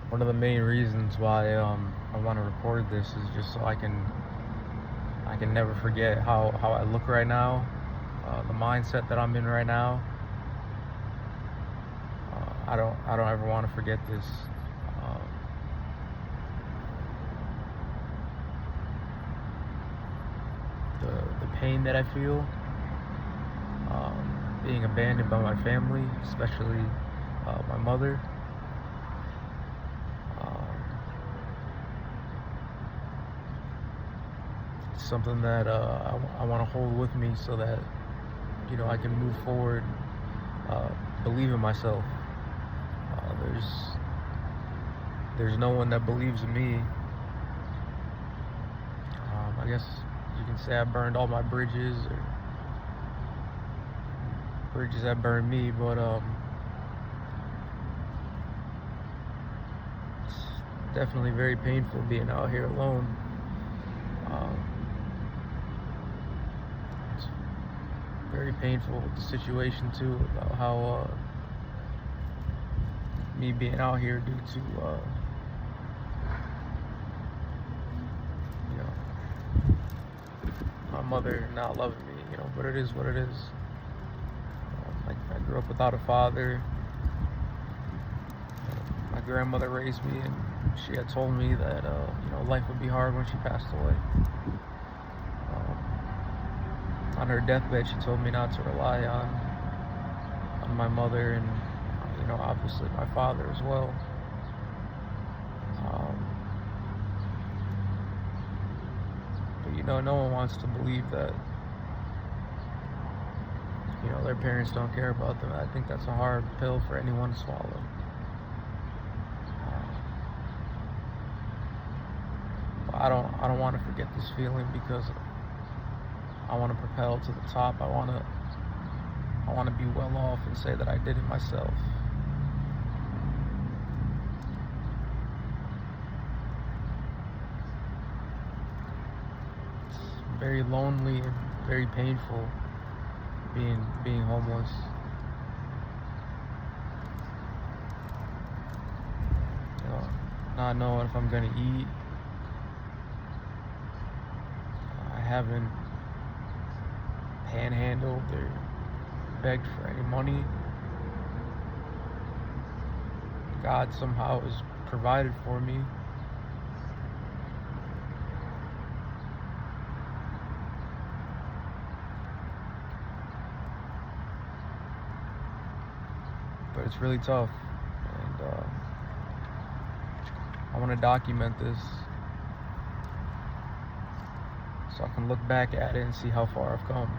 One of the main reasons why I want to record this is just so I can never forget how I look right now, the mindset that I'm in right now. I don't ever want to forget this. Um, the pain that I feel, being abandoned by my family, especially my mother. Um, it's something that I want to hold with me so that I can move forward, uh, believe in myself. There's no one that believes in me. I guess you can say I burned all my bridges, or bridges that burned me, but it's definitely very painful being out here alone. Um, it's very painful with the situation too, about how me being out here due to you know my mother not loving me, but it is what it is. I grew up without a father. My grandmother raised me, and she had told me that life would be hard when she passed away. On her deathbed, she told me not to rely on my mother, and obviously my father as well. But no one wants to believe that their parents don't care about them. I think that's a hard pill for anyone to swallow. I don't want to forget this feeling, because I want to propel to the top. I want to be well off and say that I did it myself. It's very lonely and very painful being homeless. Not knowing if I'm gonna eat. I haven't panhandled or begged for any money. God somehow has provided for me. But it's really tough, and I want to document this so I can look back at it and see how far I've come.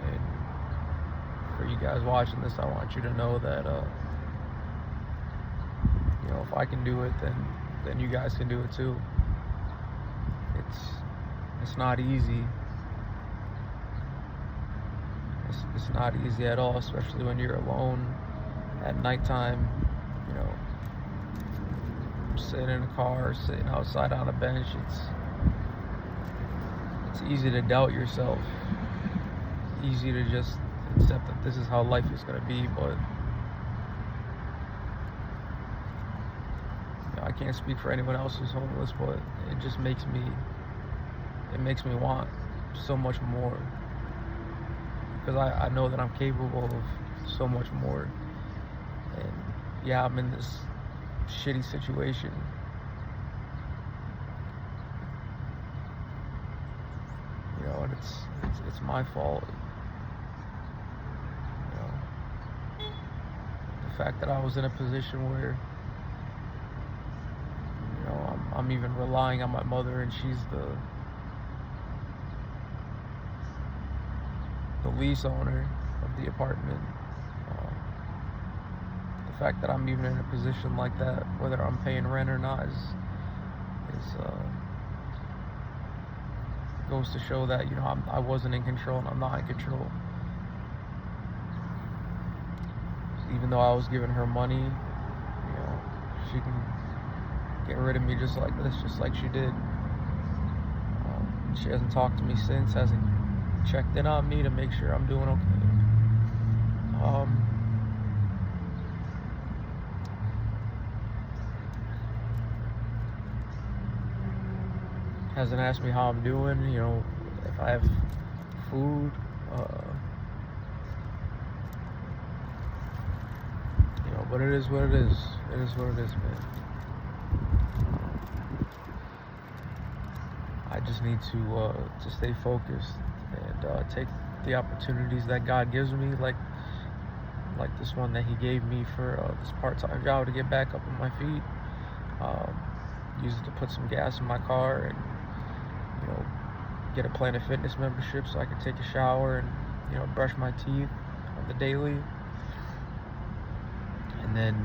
And for you guys watching this, I want you to know that if I can do it, then you guys can do it too. It's not easy. It's not easy at all, especially when you're alone at nighttime. Sitting in a car, sitting outside on a bench. It's easy to doubt yourself. It's easy to just accept that this is how life is going to be, but I can't speak for anyone else who's homeless, but it just makes me want so much more, because I know that I'm capable of so much more. And yeah, I'm in this shitty situation, and it's my fault. The fact that I was in a position where I'm even relying on my mother, and she's the lease owner of the apartment. The fact that I'm even in a position like that, whether I'm paying rent or not, is goes to show that I wasn't in control, and I'm not in control. Even though I was giving her money, she can get rid of me just like this, just like she did. She hasn't talked to me since, hasn't checked in on me to make sure I'm doing okay. Um, hasn't asked me how I'm doing, if I have food, but it is what it is. It is what it is, man. I just need to stay focused and take the opportunities that God gives me, like this one that He gave me for this part-time job to get back up on my feet. Use it to put some gas in my car and get a Planet Fitness membership so I can take a shower and brush my teeth on the daily, and then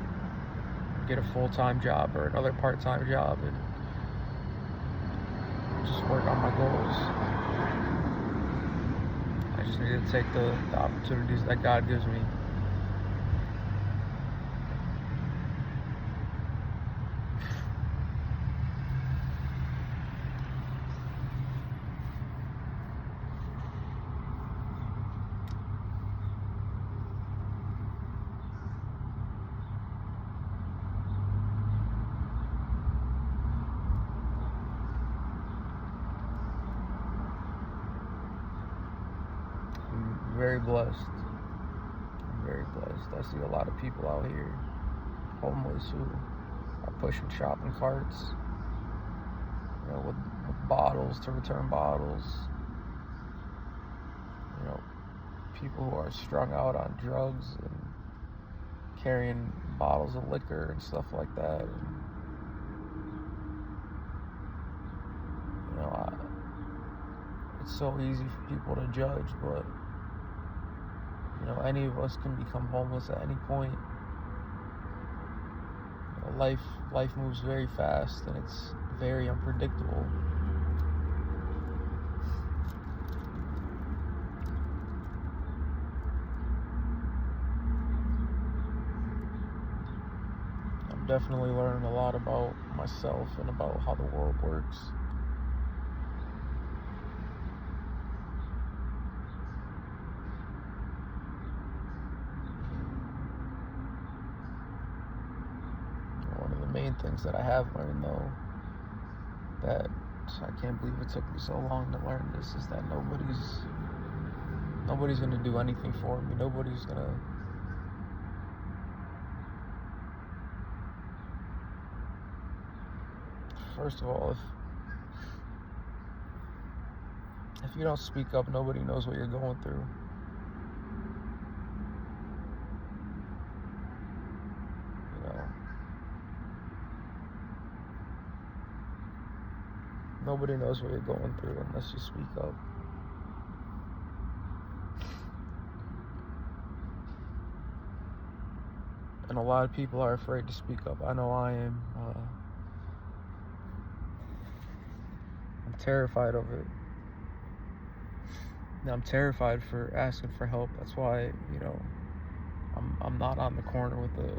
get a full-time job or another part-time job and just work on my goals. I just need to take the opportunities that God gives me. I'm very blessed. I'm very blessed. I see a lot of people out here, homeless, who are pushing shopping carts, with bottles to return bottles. People who are strung out on drugs and carrying bottles of liquor and stuff like that. And, it's so easy for people to judge, but any of us can become homeless at any point. Life moves very fast and it's very unpredictable. I'm definitely learning a lot about myself and about how the world works. One of the main things that I have learned, though, that I can't believe it took me so long to learn this, is that nobody's gonna do anything for me. Nobody's gonna First of all, if you don't speak up, nobody knows what you're going through. Nobody knows what you're going through unless you speak up. And a lot of people are afraid to speak up. I know I am. I'm terrified of it. I'm terrified for asking for help. That's why, I'm not on the corner with the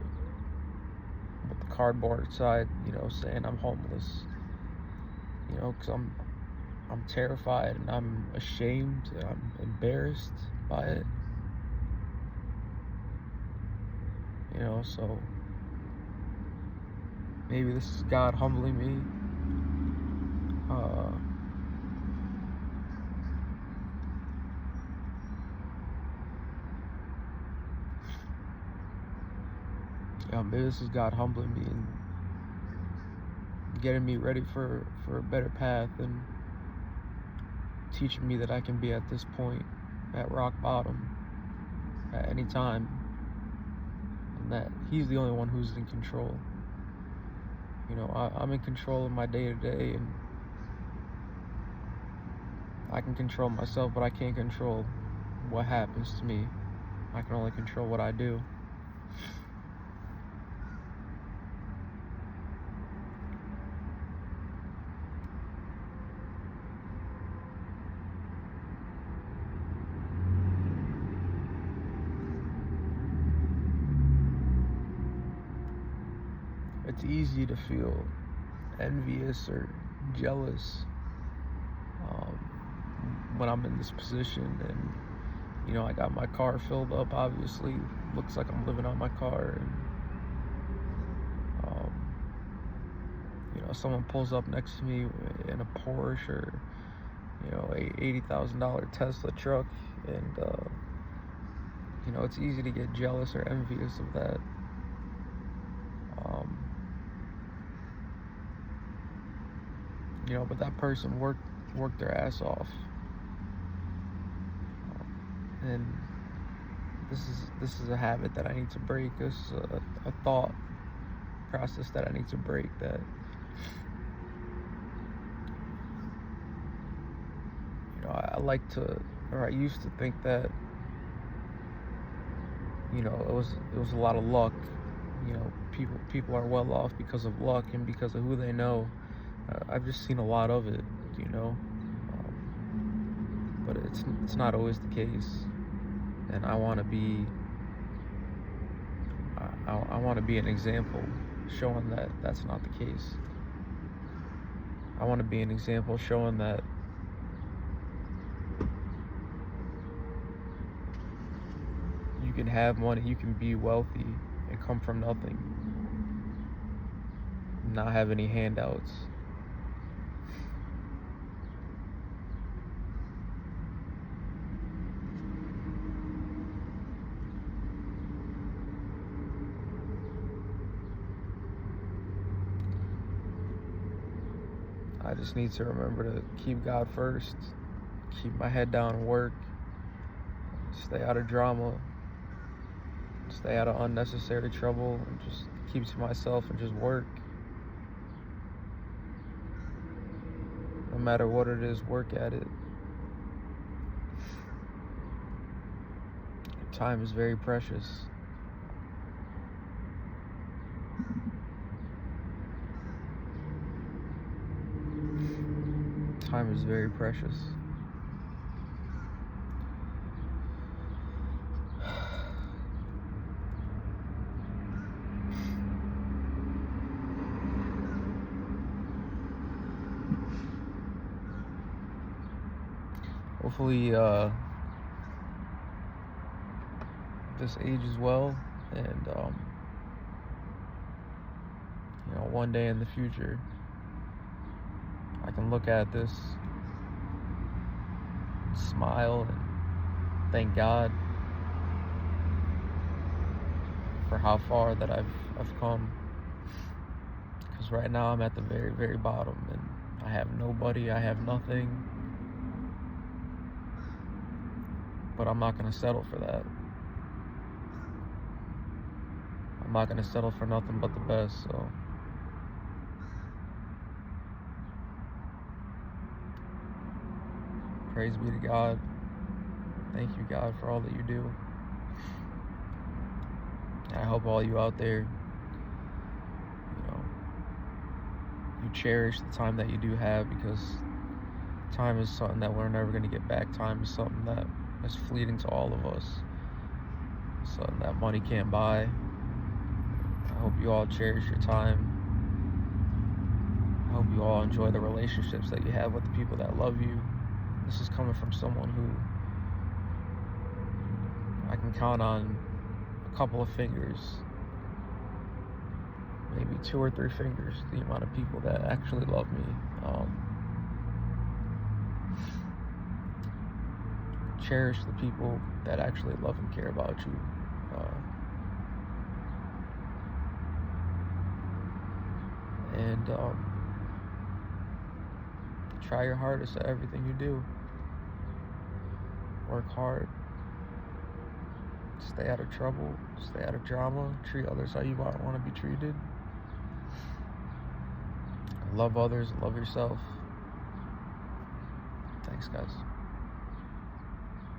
cardboard side, saying I'm homeless. Because I'm terrified and I'm ashamed and I'm embarrassed by it. So maybe this is God humbling me. Maybe this is God humbling me and getting me ready for a better path and teaching me that I can be at this point, at rock bottom, at any time, and that He's the only one who's in control. I'm in control of my day-to-day, and I can control myself, but I can't control what happens to me. I can only control what I do. It's easy to feel envious or jealous when I'm in this position, and You know, I got my car filled up, obviously. Looks like I'm living on my car. And, you know, someone pulls up next to me in a Porsche or, you know, a $80,000 Tesla truck. And, you know, it's easy to get jealous or envious of that. You know, but that person worked their ass off. And this is a habit that I need to break. This is a thought process that I need to break. That, you know, I like to, or I used to think that, you know, it was a lot of luck. You know, people are well off because of luck and because of who they know. I've just seen a lot of it, you know, but it's not always the case. And I want to be I want to be an example showing that that's not the case. I want to be an example showing that you can have money, you can be wealthy and come from nothing, not have any handouts. I just need to remember to keep God first, keep my head down and work, stay out of drama, stay out of unnecessary trouble, and just keep to myself and just work. No matter what it is, work at it. Time is very precious. Time is very precious. Hopefully, this ages well, and you know, one day in the future, I can look at this, smile, and thank God for how far that I've come. Because right now I'm at the very, very bottom, and I have nobody, I have nothing. But I'm not gonna settle for that. I'm not gonna settle for nothing but the best, so praise be to God. Thank you, God, for all that you do. And I hope all you out there, you know, you cherish the time that you do have, because time is something that we're never gonna get back. Time is something that is fleeting to all of us. Something that money can't buy. I hope you all cherish your time. I hope you all enjoy the relationships that you have with the people that love you. This is coming from someone who I can count on a couple of fingers, maybe 2 or 3 fingers, the amount of people that actually love me. Cherish the people that actually love and care about you. And try your hardest at everything you do. Work hard. Stay out of trouble. Stay out of drama. Treat others how you want to be treated. Love others. Love yourself. Thanks, guys.